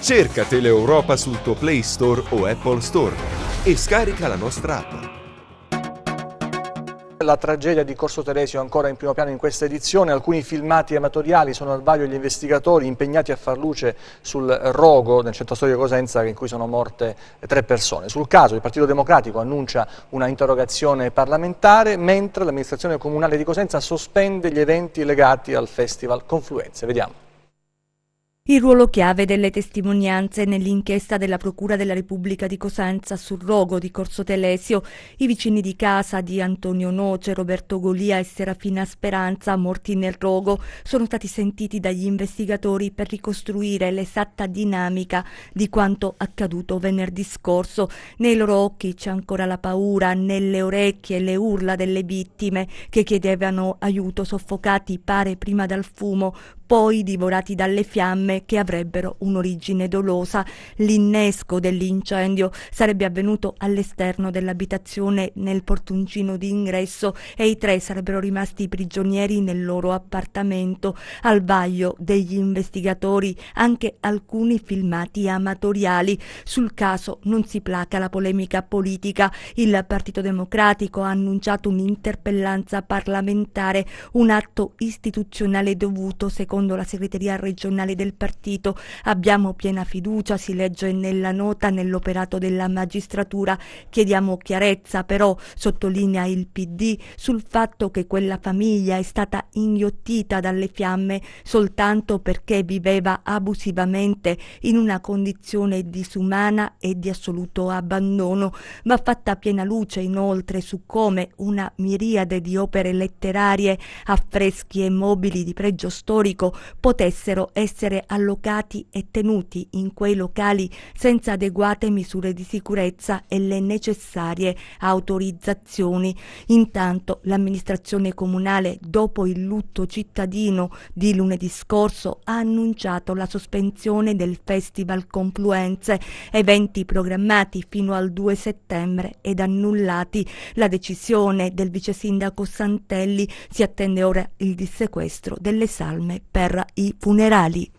Cerca Teleeuropa sul tuo Play Store o Apple Store e scarica la nostra app. La tragedia di Corso Telesio è ancora in primo piano in questa edizione. Alcuni filmati amatoriali, sono al vaglio gli investigatori impegnati a far luce sul rogo nel centro storico Cosenza in cui sono morte 3 persone. Sul caso il Partito Democratico annuncia una interrogazione parlamentare, mentre l'amministrazione comunale di Cosenza sospende gli eventi legati al Festival Confluenze. Vediamo. Il ruolo chiave delle testimonianze nell'inchiesta della Procura della Repubblica di Cosenza sul rogo di Corso Telesio. I vicini di casa di Antonio Noce, Roberto Golia e Serafina Speranza, morti nel rogo, sono stati sentiti dagli investigatori per ricostruire l'esatta dinamica di quanto accaduto venerdì scorso. Nei loro occhi c'è ancora la paura, nelle orecchie le urla delle vittime che chiedevano aiuto, soffocati pare prima dal fumo, poi divorati dalle fiamme che avrebbero un'origine dolosa. L'innesco dell'incendio sarebbe avvenuto all'esterno dell'abitazione nel portoncino di ingresso e i 3 sarebbero rimasti prigionieri nel loro appartamento. Al vaglio degli investigatori anche alcuni filmati amatoriali. Sul caso non si placa la polemica politica. Il Partito Democratico ha annunciato un'interpellanza parlamentare, un atto istituzionale dovuto secondo la segreteria regionale del partito. Abbiamo piena fiducia, si legge nella nota, nell'operato della magistratura. Chiediamo chiarezza però, sottolinea il PD, sul fatto che quella famiglia è stata inghiottita dalle fiamme soltanto perché viveva abusivamente in una condizione disumana e di assoluto abbandono. Va fatta piena luce inoltre su come una miriade di opere letterarie, affreschi e mobili di pregio storico potessero essere allocati e tenuti in quei locali senza adeguate misure di sicurezza e le necessarie autorizzazioni. Intanto l'amministrazione comunale, dopo il lutto cittadino di lunedì scorso, ha annunciato la sospensione del Festival Confluenze, eventi programmati fino al 2 settembre ed annullati. La decisione del vice sindaco Santelli: si attende ora il dissequestro delle salme per i funerali.